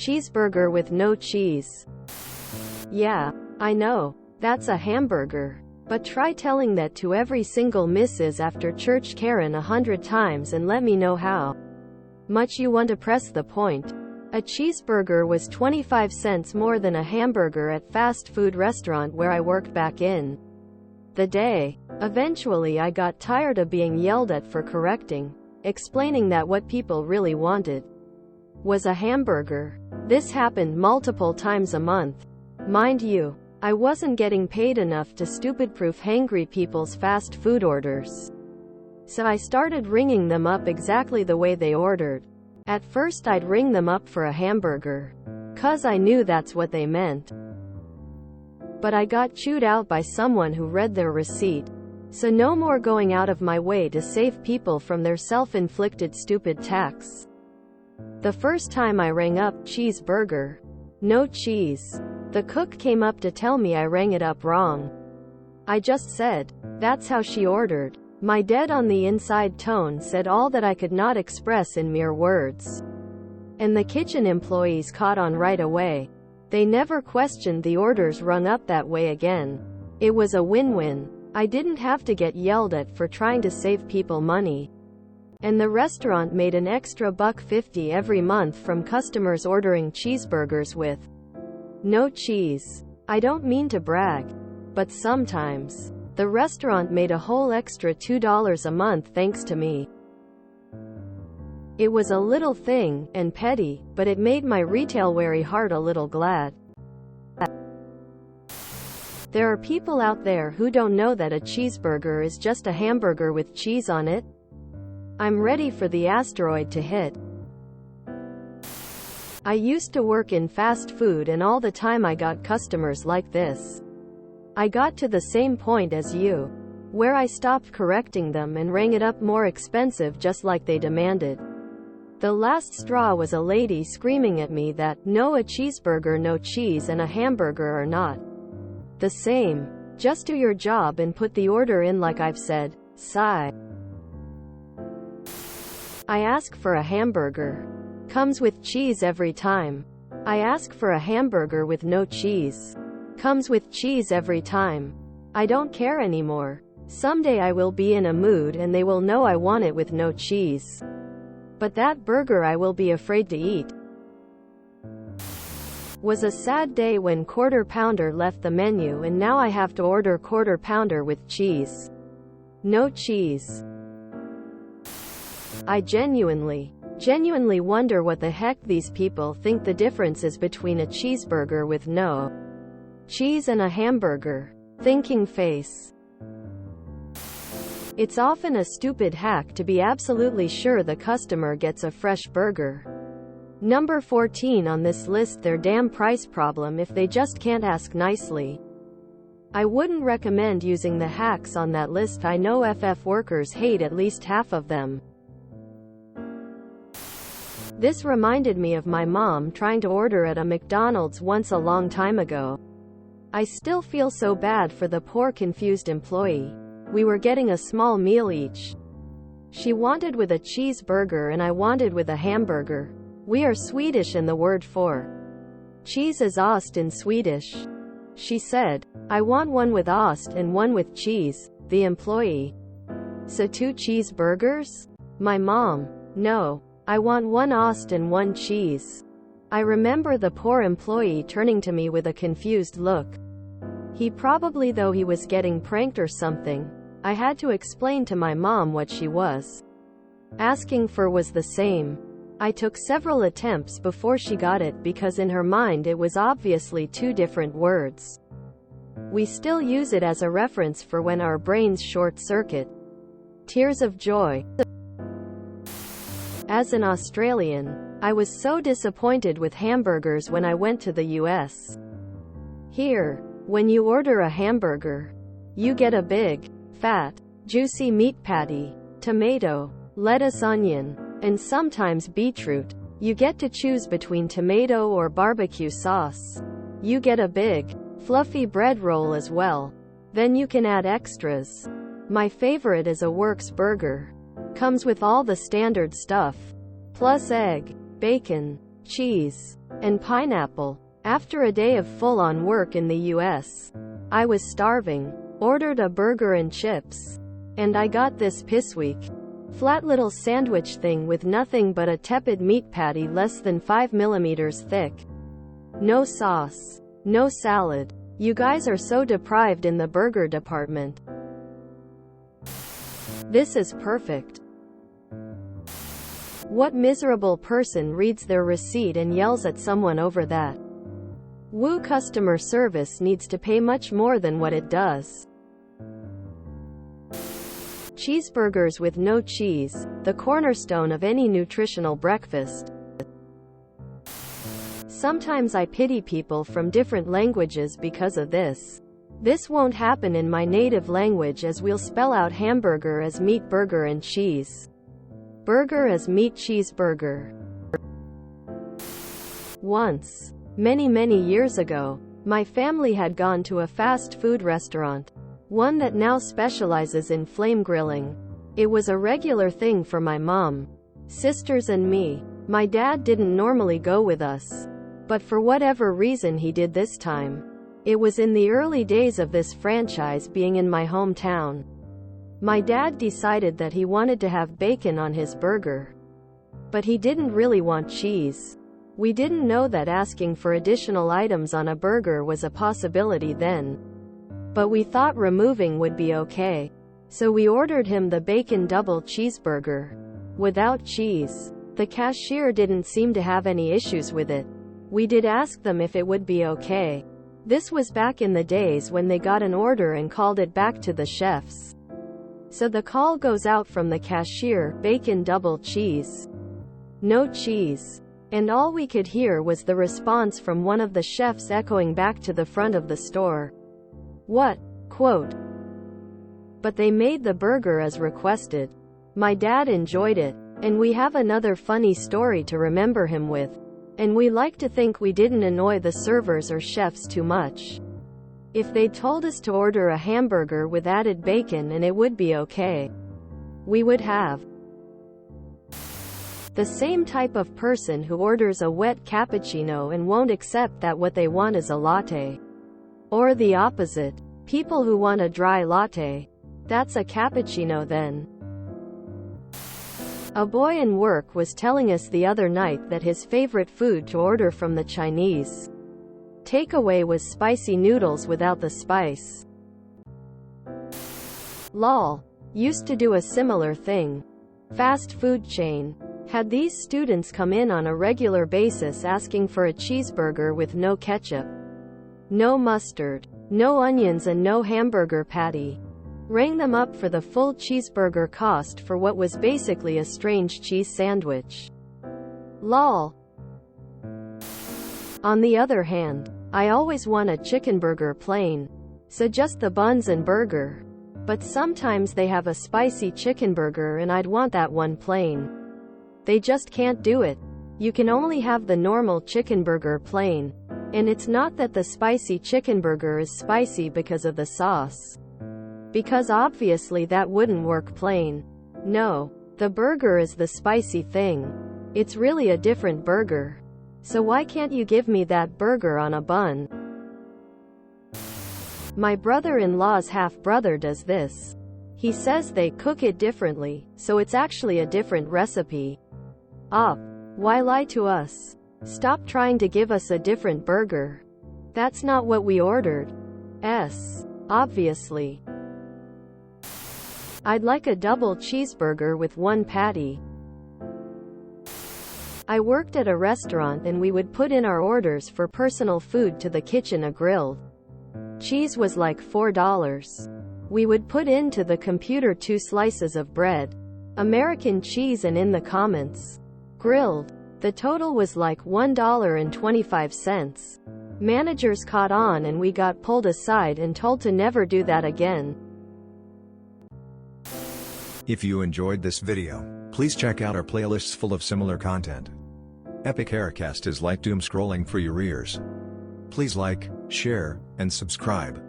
Cheeseburger with no cheese. Yeah, I know. That's a hamburger. But try telling that to every single Mrs. After Church Karen 100 times and let me know how much you want to press the point. A cheeseburger was 25 cents more than a hamburger at fast food restaurant where I worked back in the day. Eventually I got tired of being yelled at for correcting, explaining that what people really wanted was a hamburger. This happened multiple times a month. Mind you, I wasn't getting paid enough to stupid-proof hangry people's fast food orders. So I started ringing them up exactly the way they ordered. At first I'd ring them up for a hamburger, 'cause I knew that's what they meant. But I got chewed out by someone who read their receipt. So no more going out of my way to save people from their self-inflicted stupid tax. The first time I rang up, cheeseburger, no cheese. The cook came up to tell me I rang it up wrong. I just said, that's how she ordered. My dead on the inside tone said all that I could not express in mere words. And the kitchen employees caught on right away. They never questioned the orders rung up that way again. It was a win-win. I didn't have to get yelled at for trying to save people money. And the restaurant made an extra $1.50 every month from customers ordering cheeseburgers with no cheese. I don't mean to brag, but sometimes the restaurant made a whole extra $2 a month thanks to me. It was a little thing, and petty, but it made my retail-weary heart a little glad. There are people out there who don't know that a cheeseburger is just a hamburger with cheese on it. I'm ready for the asteroid to hit. I used to work in fast food and all the time I got customers like this. I got to the same point as you, where I stopped correcting them and rang it up more expensive just like they demanded. The last straw was a lady screaming at me that, no, a cheeseburger no cheese and a hamburger are not the same. Just do your job and put the order in like I've said. Sigh. I ask for a hamburger. Comes with cheese every time. I ask for a hamburger with no cheese. Comes with cheese every time. I don't care anymore. Someday I will be in a mood and they will know I want it with no cheese. But that burger I will be afraid to eat. Was a sad day when Quarter Pounder left the menu and now I have to order Quarter Pounder with cheese. No cheese. I genuinely wonder what the heck these people think the difference is between a cheeseburger with no cheese and a hamburger. Thinking face. It's often a stupid hack to be absolutely sure the customer gets a fresh burger. Number 14 on this list, their damn price problem if they just can't ask nicely. I wouldn't recommend using the hacks on that list. I know FF workers hate at least half of them. This reminded me of my mom trying to order at a McDonald's once a long time ago. I still feel so bad for the poor confused employee. We were getting a small meal each. She wanted with a cheeseburger and I wanted with a hamburger. We are Swedish and the word for cheese is ost in Swedish. She said, I want one with ost and one with cheese, the employee. So 2 cheeseburgers? My mom, no. I want 1 ost and 1 cheese. I remember the poor employee turning to me with a confused look. He probably thought he was getting pranked or something. I had to explain to my mom what she was asking for was the same. I took several attempts before she got it because in her mind it was obviously 2 different words. We still use it as a reference for when our brains short-circuit. Tears of joy. As an Australian, I was so disappointed with hamburgers when I went to the US. Here, when you order a hamburger, you get a big, fat, juicy meat patty, tomato, lettuce, onion, and sometimes beetroot. You get to choose between tomato or barbecue sauce. You get a big, fluffy bread roll as well. Then you can add extras. My favorite is a Works burger. Comes with all the standard stuff, plus egg, bacon, cheese, and pineapple. After a day of full-on work in the US, I was starving. Ordered a burger and chips. And I got this pissweak, flat little sandwich thing with nothing but a tepid meat patty less than 5 millimeters thick. No sauce. No salad. You guys are so deprived in the burger department. This is perfect. What miserable person reads their receipt and yells at someone over that? Woo, customer service needs to pay much more than what it does. Cheeseburgers with no cheese, the cornerstone of any nutritional breakfast. Sometimes I pity people from different languages because of this. This won't happen in my native language, as we'll spell out hamburger as meat, burger, and cheese. Burger as meat, cheeseburger. Once, many years ago, my family had gone to a fast food restaurant. One that now specializes in flame grilling. It was a regular thing for my mom, sisters and me. My dad didn't normally go with us, but for whatever reason he did this time. It was in the early days of this franchise being in my hometown. My dad decided that he wanted to have bacon on his burger, but he didn't really want cheese. We didn't know that asking for additional items on a burger was a possibility then, but we thought removing would be okay. So we ordered him the bacon double cheeseburger without cheese. The cashier didn't seem to have any issues with it. We did ask them if it would be okay. This was back in the days when they got an order and called it back to the chefs. So the call goes out from the cashier, bacon double cheese. No cheese. And all we could hear was the response from one of the chefs echoing back to the front of the store. What? Quote. But they made the burger as requested. My dad enjoyed it, and we have another funny story to remember him with. And we like to think we didn't annoy the servers or chefs too much. If they'd told us to order a hamburger with added bacon and it would be okay, we would have. The same type of person who orders a wet cappuccino and won't accept that what they want is a latte. Or the opposite. People who want a dry latte. That's a cappuccino then. A boy in work was telling us the other night that his favorite food to order from the Chinese takeaway was spicy noodles without the spice. Lol. Used to do a similar thing. Fast food chain had these students come in on a regular basis asking for a cheeseburger with no ketchup, no mustard, no onions and no hamburger patty. Rang them up for the full cheeseburger cost for what was basically a strange cheese sandwich. Lol. On the other hand, I always want a chicken burger plain, so just the buns and burger. But sometimes they have a spicy chicken burger and I'd want that one plain. They just can't do it. You can only have the normal chicken burger plain. And it's not that the spicy chicken burger is spicy because of the sauce. Because obviously that wouldn't work plain. No. The burger is the spicy thing. It's really a different burger. So why can't you give me that burger on a bun? My brother-in-law's half-brother does this. He says they cook it differently, so it's actually a different recipe. Why lie to us? Stop trying to give us a different burger. That's not what we ordered. Obviously. I'd like a double cheeseburger with one patty. I worked at a restaurant and we would put in our orders for personal food to the kitchen. A grilled cheese was like $4. We would put into the computer 2 slices of bread, American cheese, and in the comments, grilled. The total was like $1.25. Managers caught on and we got pulled aside and told to never do that again. If you enjoyed this video, please check out our playlists full of similar content. Epic Aircast is like doom scrolling for your ears. Please like, share, and subscribe.